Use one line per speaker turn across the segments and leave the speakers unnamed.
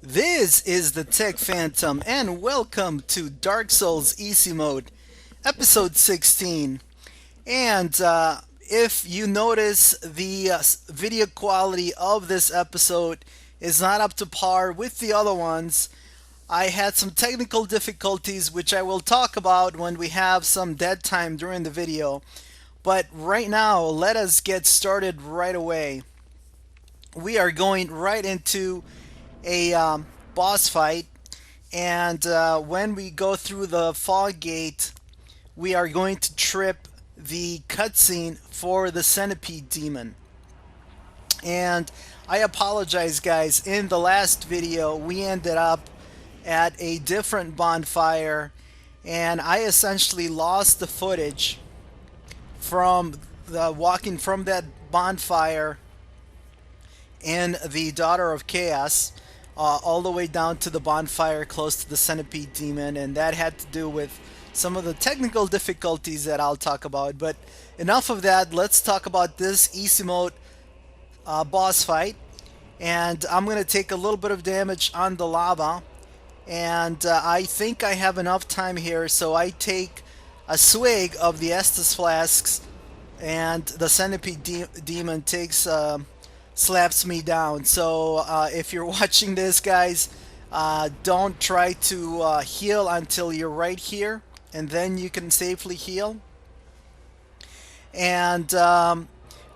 This is the Tech Phantom, and welcome to Dark Souls Easy Mode, Episode 16. And if you notice, the video quality of this episode is not up to par with the other ones. I had some technical difficulties, which I will talk about when we have some dead time during the video. But right now, let us get started right away. We are going right into a boss fight, and when we go through the fog gate, we are going to trip the cutscene for the Centipede demon. And I apologize, guys. In the last video, we ended up at a different bonfire, and I essentially lost the footage from the walking from that bonfire in the Daughter of Chaos, all the way down to the bonfire close to the Centipede demon, and that had to do with some of the technical difficulties that I'll talk about. But enough of that, let's talk about this easy mode boss fight. And I'm going to take a little bit of damage on the lava, and I think I have enough time here, so I take a swig of the Estus flasks, and the Centipede demon takes slaps me down. So if you're watching this, guys, don't try to heal until you're right here, and then you can safely heal. And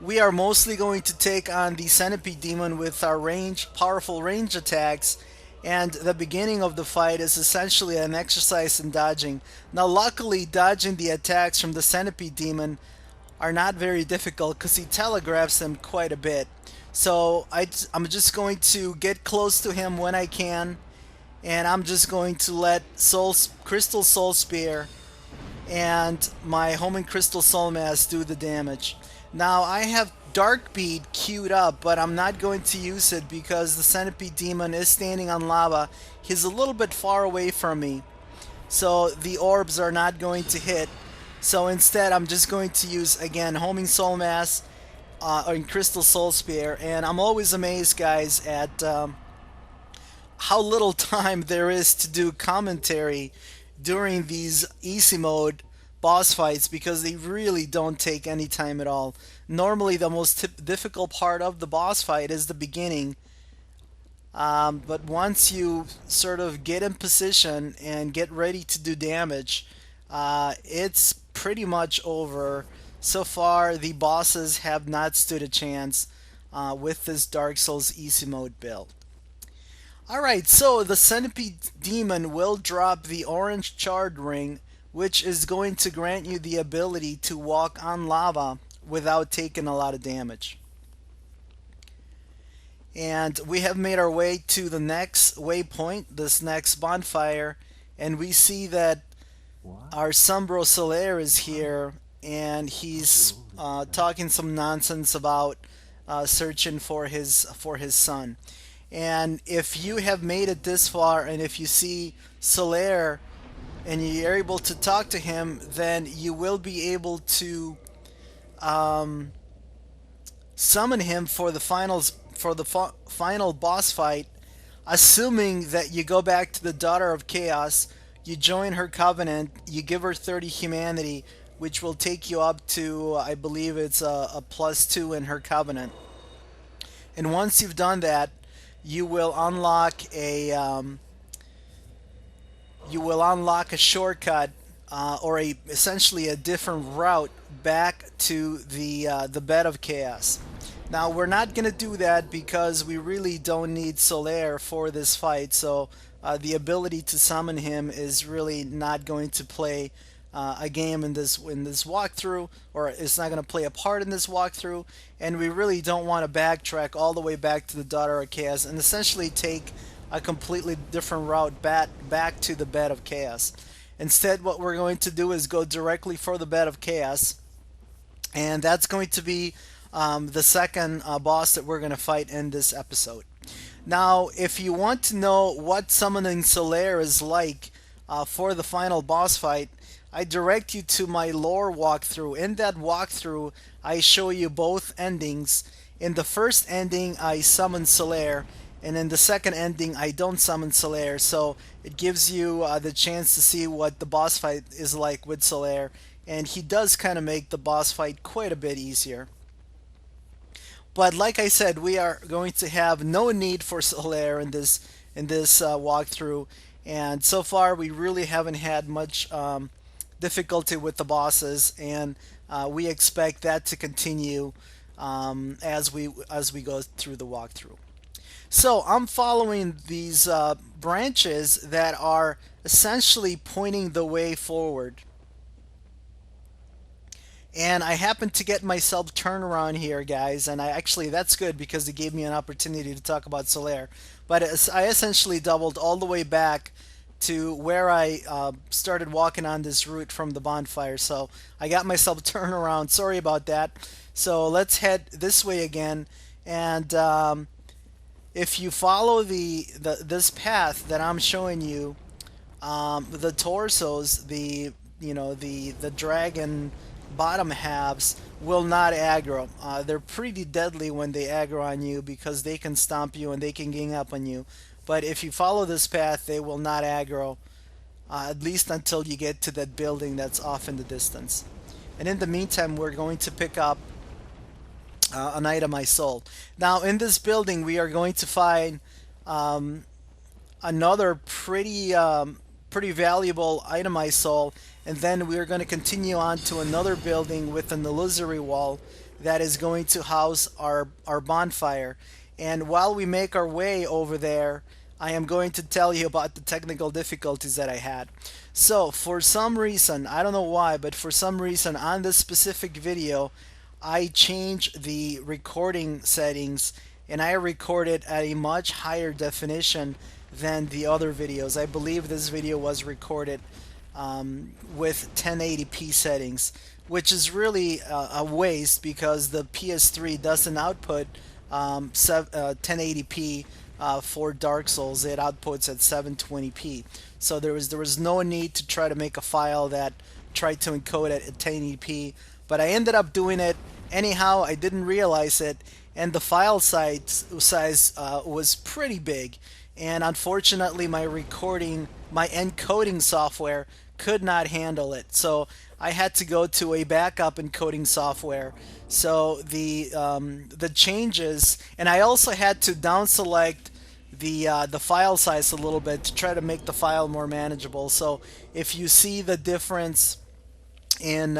we are mostly going to take on the Centipede demon with our powerful range attacks. And the beginning of the fight is essentially an exercise in dodging. Now, luckily, dodging the attacks from the Centipede demon are not very difficult because he telegraphs them quite a bit. So I'm just going to get close to him when I can, and I'm just going to let Crystal Soul Spear and my Homing Crystal Soul Mass do the damage. Now I have Dark Bead queued up, but I'm not going to use it because the Centipede Demon is standing on lava. He's a little bit far away from me, so the orbs are not going to hit. So instead, I'm just going to use, again, Homing Soul Mass and Crystal Soul Spear. And I'm always amazed, guys, at how little time there is to do commentary during these easy mode boss fights, because they really don't take any time at all. Normally, the most difficult part of the boss fight is the beginning. But once you sort of get in position and get ready to do damage, it's pretty much over. So far, the bosses have not stood a chance with this Dark Souls easy mode build. Alright, so the Centipede Demon will drop the orange charred ring, which is going to grant you the ability to walk on lava without taking a lot of damage. And we have made our way to the next waypoint, this next bonfire, and we see that our Sombro Solaire is here, and he's talking some nonsense about searching for his son. And if you have made it this far, and if you see Solaire and you're able to talk to him, then you will be able to summon him for the final boss fight, assuming that you go back to the Daughter of Chaos, you join her covenant, you give her 30 humanity, which will take you up to, I believe it's a +2 in her covenant. And once you've done that, you will unlock a shortcut, or essentially a different route back to the bed of chaos. Now we're not gonna do that because we really don't need Solaire for this fight, so the ability to summon him is really not going to play a game in this walkthrough, or it's not going to play a part in this walkthrough, and we really don't want to backtrack all the way back to the Daughter of Chaos and essentially take a completely different route back to the Bed of Chaos. Instead, what we're going to do is go directly for the Bed of Chaos, and that's going to be the second boss that we're going to fight in this episode. Now, if you want to know what summoning Solaire is like for the final boss fight, I direct you to my lore walkthrough. In that walkthrough, I show you both endings. In the first ending, I summon Solaire, And in the second ending, I don't summon Solaire, so it gives you the chance to see what the boss fight is like with Solaire, and he does kind of make the boss fight quite a bit easier. But like I said, we are going to have no need for Solaire in this walkthrough, and so far we really haven't had much difficulty with the bosses, and we expect that to continue as we go through the walkthrough. So I'm following these branches that are essentially pointing the way forward. And I happened to get myself turned around here, guys, and that's good because it gave me an opportunity to talk about Solaire. But I essentially doubled all the way back to where I started walking on this route from the bonfire. So I got myself turned around. Sorry about that. So let's head this way again. And if you follow this path that I'm showing you, the torsos, the dragon bottom halves will not aggro. They're pretty deadly when they aggro on you because they can stomp you and they can gang up on you. But if you follow this path, they will not aggro, at least until you get to that building that's off in the distance. And in the meantime, we're going to pick up an item I sold. Now, in this building, we are going to find another pretty valuable item I sold, and then we're going to continue on to another building with an illusory wall that is going to house our bonfire. And while we make our way over there, I am going to tell you about the technical difficulties that I had. So for some reason, I don't know why, but for some reason on this specific video, I changed the recording settings and I recorded at a much higher definition than the other videos. I believe this video was recorded with 1080p settings, which is really a waste because the PS3 doesn't output 1080p for Dark Souls. It outputs at 720p. So there was no need to try to make a file that tried to encode it at 1080p, but I ended up doing it anyhow. I didn't realize it, and the file size was pretty big, and unfortunately my encoding software could not handle it, so I had to go to a backup encoding software. So the changes, and I also had to down select the file size a little bit to try to make the file more manageable. So if you see the difference in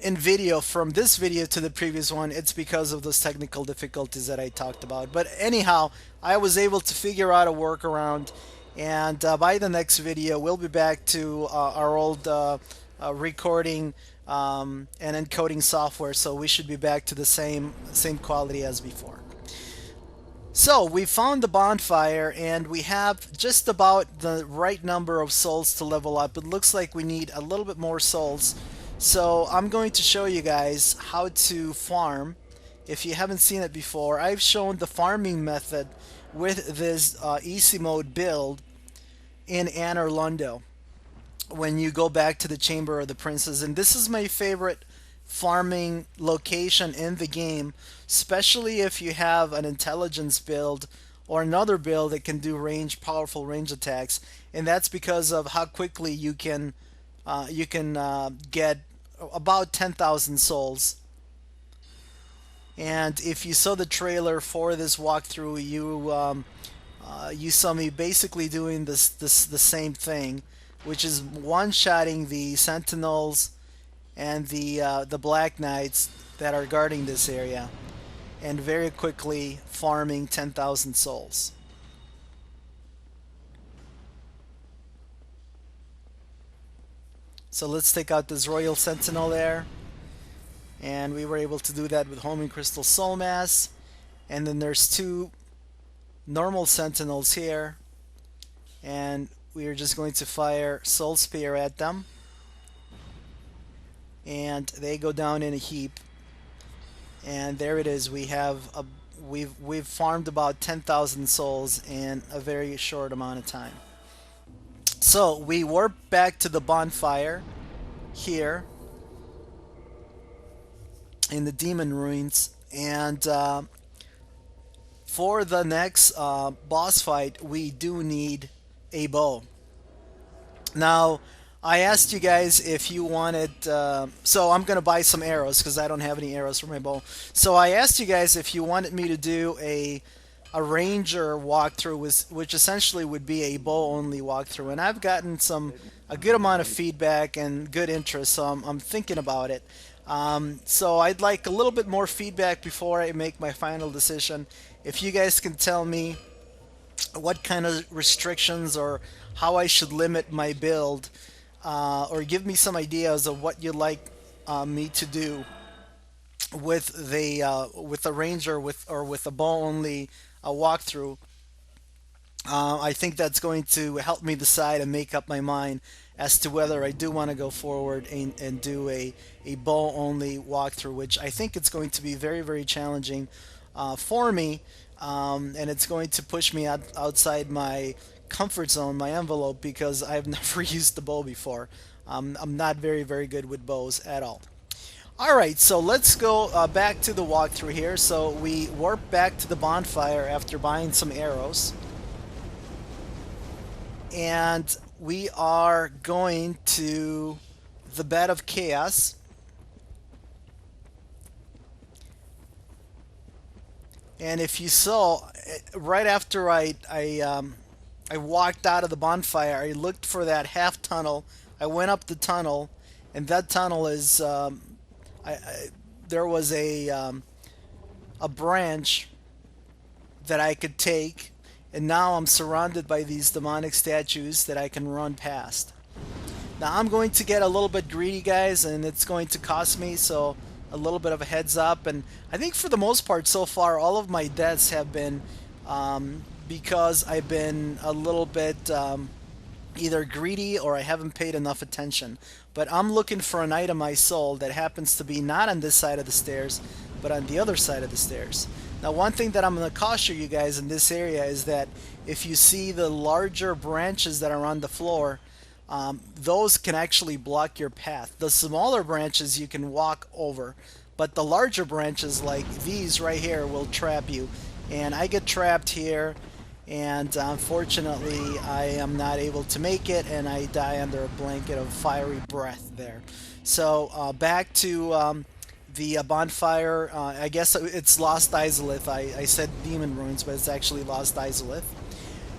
video from this video to the previous one, it's because of those technical difficulties that I talked about. But anyhow, I was able to figure out a workaround, and by the next video we'll be back to our old recording and encoding software, so we should be back to the same quality as before. So we found the bonfire and we have just about the right number of souls to level up. It looks like we need a little bit more souls. So I'm going to show you guys how to farm. If you haven't seen it before, I've shown the farming method with this easy mode build in Anor Londo when you go back to the Chamber of the Princes. And this is my favorite farming location in the game, especially if you have an intelligence build or another build that can do powerful range attacks. And that's because of how quickly you can get about 10,000 souls. And if you saw the trailer for this walkthrough, you saw me basically doing the same thing, which is one-shotting the sentinels and the Black Knights that are guarding this area, and very quickly farming 10,000 souls. So let's take out this Royal Sentinel there, and we were able to do that with Homing Crystal Soul Mass. And then there's two normal Sentinels here, and we are just going to fire Soul Spear at them, and they go down in a heap. And there it is. We've farmed about 10,000 souls in a very short amount of time. So we warp back to the bonfire here in the Demon Ruins, and for the next boss fight, we do need a bow. Now, I asked you guys if you wanted, so I'm going to buy some arrows because I don't have any arrows for my bow. So I asked you guys if you wanted me to do a ranger walkthrough, which essentially would be a bow only walkthrough, and I've gotten a good amount of feedback and good interest, so I'm thinking about it. So I'd like a little bit more feedback before I make my final decision. If you guys can tell me what kind of restrictions or how I should limit my build, or give me some ideas of what you'd like me to do with the ranger with a bow only walkthrough. I think that's going to help me decide and make up my mind as to whether I do want to go forward and do a bow only walkthrough, which I think it's going to be very, very challenging for me, and it's going to push me outside my comfort zone, my envelope, because I've never used the bow before. I'm not very, very good with bows at all. Alright, so let's go back to the walkthrough here. So we warp back to the bonfire after buying some arrows. And we are going to the bed of chaos. And if you saw, right after I walked out of the bonfire, I looked for that half tunnel. I went up the tunnel, and that tunnel is there was a branch that I could take, and now I'm surrounded by these demonic statues that I can run past. Now I'm going to get a little bit greedy, guys, and it's going to cost me, so a little bit of a heads up. And I think for the most part so far, all of my deaths have been because I've been a little bit either greedy or I haven't paid enough attention. But I'm looking for an item I sold that happens to be not on this side of the stairs, but on the other side of the stairs. Now, one thing that I'm going to caution you guys in this area is that if you see the larger branches that are on the floor, those can actually block your path. The smaller branches you can walk over, but the larger branches like these right here will trap you. And I get trapped here, and unfortunately I am not able to make it, and I die under a blanket of fiery breath there. So back to the bonfire. I guess it's Lost Izalith. I said Demon Ruins, but it's actually Lost Izalith.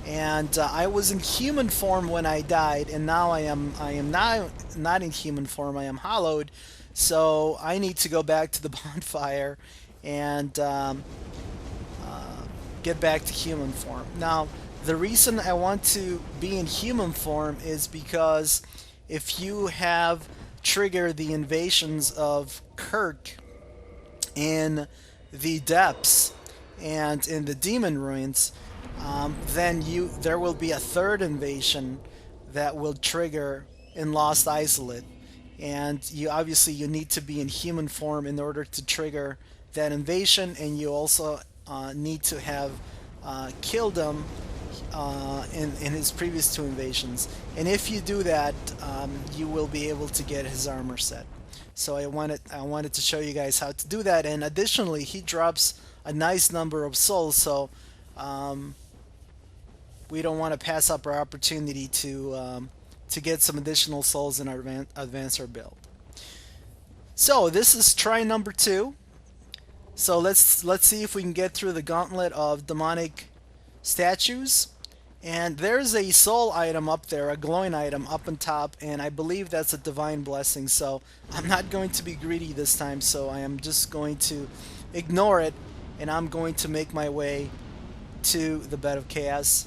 And I was in human form when I died, and now I am not in human form. I am hollowed, so I need to go back to the bonfire and get back to human form. Now, the reason I want to be in human form is because if you have triggered the invasions of Kirk in the depths and in the demon ruins, then there will be a third invasion that will trigger in Lost Izalith, and you need to be in human form in order to trigger that invasion, and you also need to have killed him in his previous two invasions. And if you do that, you will be able to get his armor set. So I wanted to show you guys how to do that. And additionally, he drops a nice number of souls, so we don't want to pass up our opportunity to get some additional souls in our advance our build. So this is try number 2. So let's see if we can get through the gauntlet of demonic statues. And there's a soul item up there, a glowing item up on top, and I believe that's a divine blessing. So I'm not going to be greedy this time, so I am just going to ignore it, and I'm going to make my way to the bed of chaos.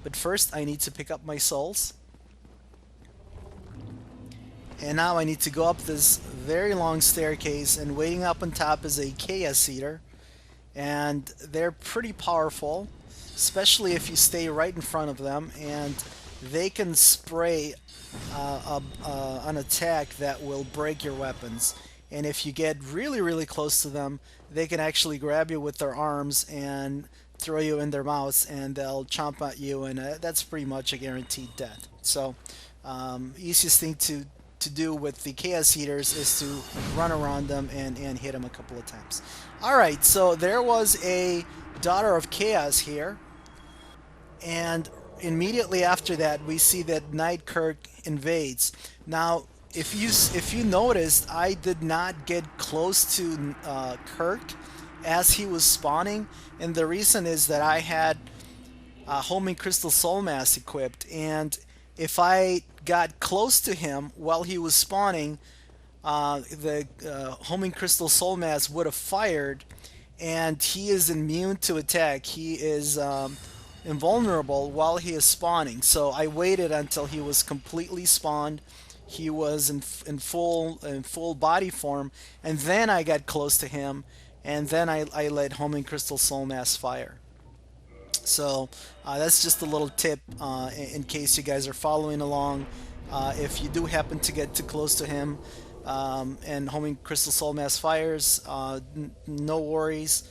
But first I need to pick up my souls. And now I need to go up this very long staircase, and waiting up on top is a Chaos Eater. And they're pretty powerful, especially if you stay right in front of them, and they can spray an attack that will break your weapons. And if you get really, really close to them, they can actually grab you with their arms and throw you in their mouths, and they'll chomp at you, and that's pretty much a guaranteed death. So easiest thing to do with the Chaos Eaters is to run around them and hit them a couple of times. Alright, so there was a Daughter of Chaos here, and immediately after that we see that Knight Kirk invades. Now, if you noticed, I did not get close to Kirk as he was spawning, and the reason is that I had Homing Crystal Soul Mass equipped, and if I got close to him while he was spawning, the Homing Crystal Soul Mass would have fired, and he is immune to attack. He is invulnerable while he is spawning. So I waited until he was completely spawned. He was in full body form, and then I got close to him, and then I let Homing Crystal Soul Mass fire. So that's just a little tip in case you guys are following along. If you do happen to get too close to him and Homing Crystal Soul Mass fires, no worries.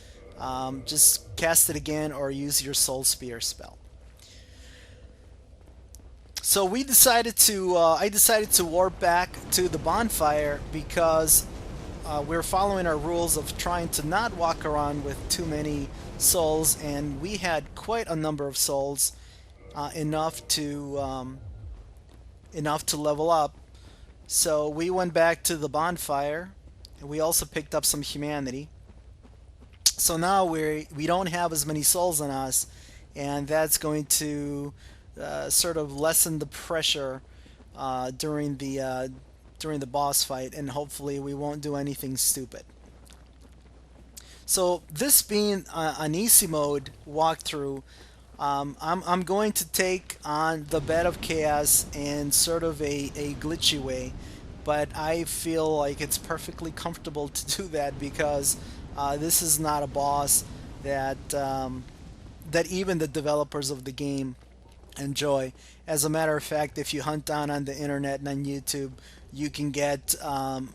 Just cast it again or use your Soul Spear spell. So we decided to, I decided to warp back to the bonfire because we're following our rules of trying to not walk around with too many souls, and we had quite a number of souls, enough to level up. So we went back to the bonfire, and we also picked up some humanity. So now we don't have as many souls on us, and that's going to sort of lessen the pressure during the boss fight, and hopefully we won't do anything stupid. So this being an easy mode walkthrough, I'm going to take on the Bed of Chaos in sort of a glitchy way, but I feel like it's perfectly comfortable to do that because this is not a boss that that even the developers of the game enjoy. As a matter of fact, if you hunt down on the internet and on YouTube, you can get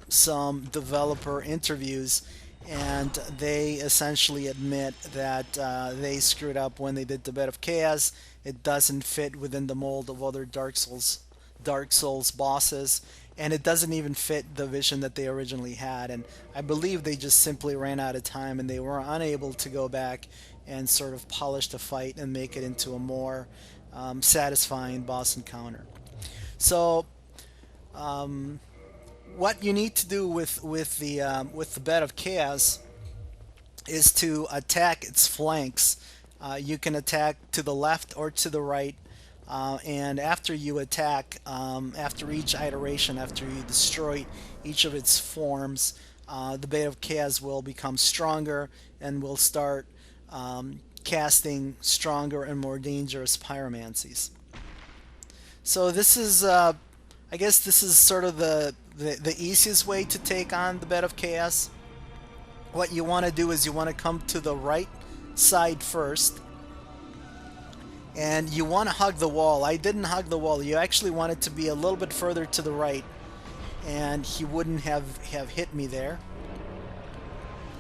some developer interviews, and they essentially admit that they screwed up when they did the Bed of Chaos. It doesn't fit within the mold of other Dark Souls bosses, and it doesn't even fit the vision that they originally had. And I believe they just simply ran out of time and they were unable to go back and sort of polish the fight and make it into a more satisfying boss encounter. So what you need to do with the Bed of Chaos is to attack its flanks. You can attack to the left or to the right, and after you attack, after each iteration, after you destroy each of its forms, the Bed of Chaos will become stronger and will start casting stronger and more dangerous pyromancies. So this is, I guess this is sort of the easiest way to take on the Bed of Chaos. What you want to do is you want to come to the right side first, and you want to hug the wall. I didn't hug the wall. You actually want it to be a little bit further to the right, and he wouldn't have hit me there.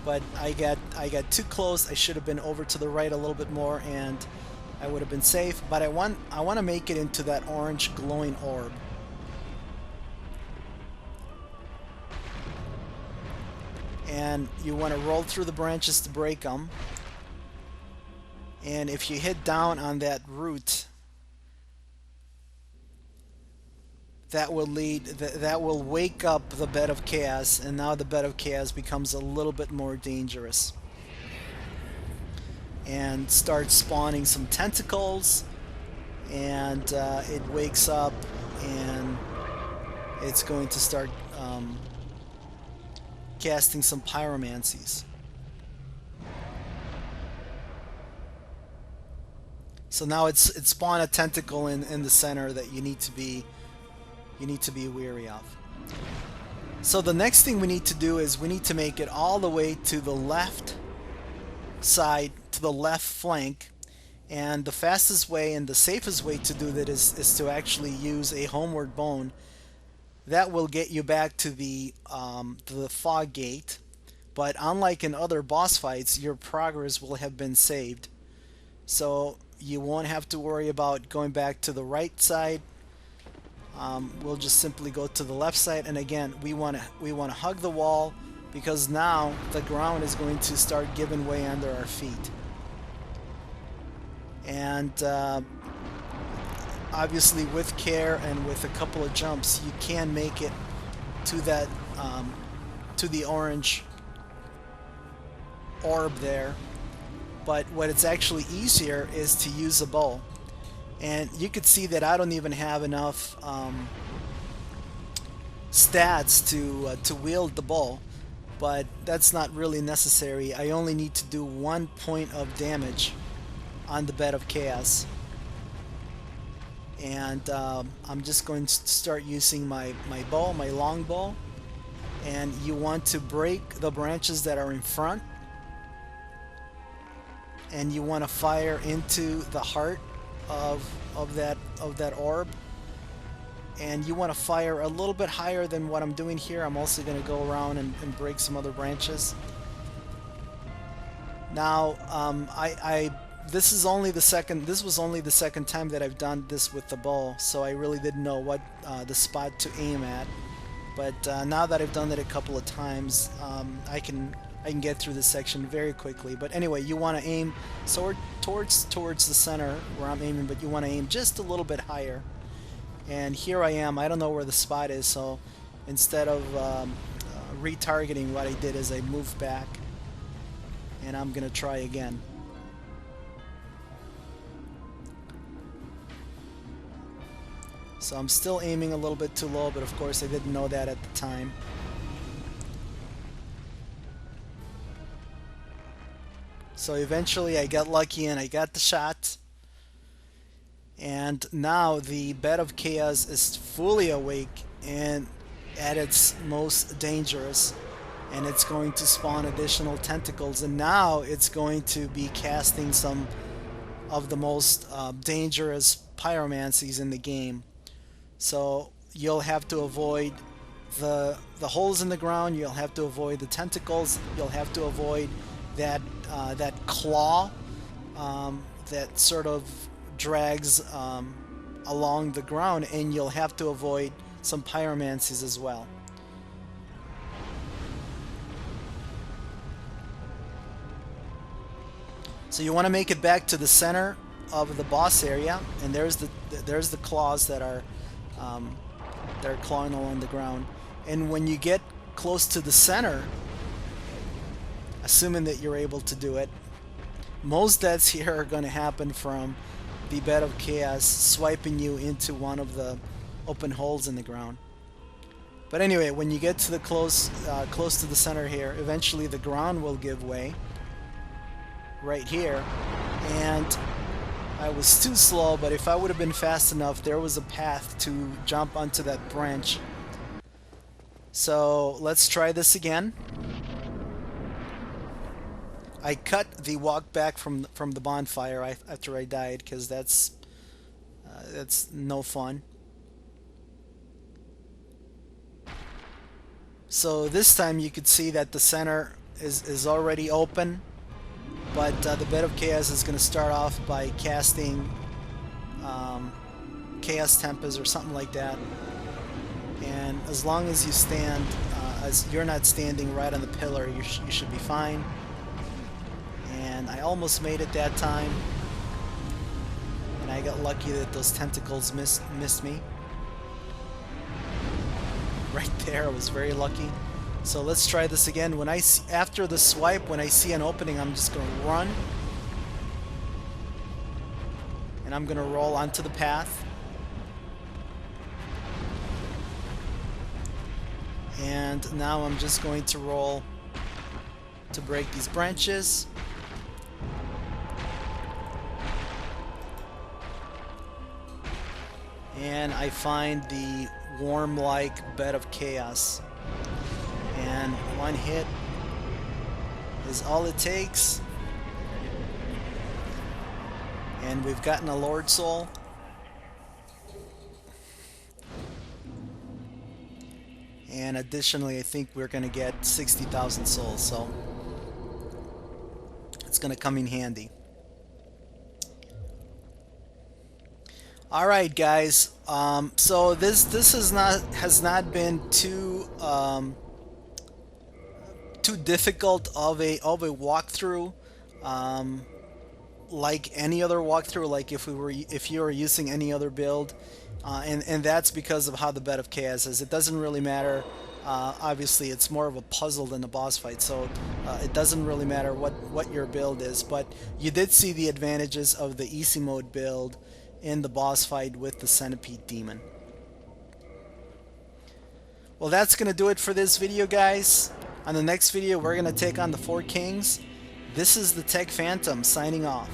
But I got too close. I should have been over to the right a little bit more, and I would have been safe. But I want to make it into that orange glowing orb. And you want to roll through the branches to break them. And if you hit down on that root, that will wake up the Bed of Chaos, and now the Bed of Chaos becomes a little bit more dangerous and starts spawning some tentacles, and it wakes up and it's going to start casting some pyromancies. So now it's spawned a tentacle in the center that you need to be wary of. So the next thing we need to do is we need to make it all the way to the left side, to the left flank, and the fastest way and the safest way to do that is to actually use a homeward bone. That will get you back to the fog gate, but unlike in other boss fights, your progress will have been saved. So you won't have to worry about going back to the right side. We'll just simply go to the left side, and again we want to hug the wall, because now the ground is going to start giving way under our feet. And obviously with care and with a couple of jumps, you can make it to that to the orange orb there. But what it's actually easier is to use a bow. And you could see that I don't even have enough stats to wield the bow, but that's not really necessary. I only need to do 1 point of damage on the bed of chaos. And I'm just going to start using my bow, my long bow. And you want to break the branches that are in front, and you want to fire into the heart of that orb. And you want to fire a little bit higher than what I'm doing here. I'm also going to go around and break some other branches. Now, this was only the second time that I've done this with the bow, so I really didn't know what the spot to aim at. But now that I've done it a couple of times, I can get through this section very quickly. But anyway, you want to aim towards the center where I'm aiming, but you want to aim just a little bit higher. And here I am. I don't know where the spot is, so instead of retargeting, what I did is I moved back, and I'm gonna try again. So I'm still aiming a little bit too low, but of course I didn't know that at the time. So eventually I got lucky and I got the shot. And now the bed of chaos is fully awake and at its most dangerous, and it's going to spawn additional tentacles, and now it's going to be casting some of the most dangerous pyromancies in the game. So you'll have to avoid the holes in the ground, you'll have to avoid the tentacles, you'll have to avoid that claw that sort of drags along the ground, and you'll have to avoid some pyromancies as well. So you want to make it back to the center of the boss area, and there's the claws that are clawing along the ground. And when you get close to the center, assuming that you're able to do it, most deaths here are going to happen from the bed of chaos swiping you into one of the open holes in the ground. But anyway, when you get to the close to the center here, eventually the ground will give way right here. And I was too slow, but if I would have been fast enough, there was a path to jump onto that branch. So let's try this again. I cut the walk back from the bonfire after I died, because that's no fun. So this time you could see that the center is already open, but the bed of chaos is going to start off by casting chaos tempest or something like that. And as long as you stand, as you're not standing right on the pillar, you should be fine. And I almost made it that time, and I got lucky that those tentacles missed me. Right there, I was very lucky. So let's try this again. When after the swipe, when I see an opening, I'm just going to run, and I'm going to roll onto the path. And now I'm just going to roll to break these branches. And I find the worm-like bed of chaos. And one hit is all it takes. And we've gotten a Lord Soul. And additionally, I think we're going to get 60,000 souls, so it's going to come in handy. Alright guys, so this has not been too difficult of a walkthrough. like any other walkthrough, like if you were using any other build, and that's because of how the Bed of Chaos is. It doesn't really matter. Obviously, it's more of a puzzle than a boss fight, so it doesn't really matter what your build is. But you did see the advantages of the easy mode build in the boss fight with the Centipede Demon. Well, that's gonna do it for this video, guys. On the next video, we're gonna take on the 4 Kings. This is the Tech Phantom signing off.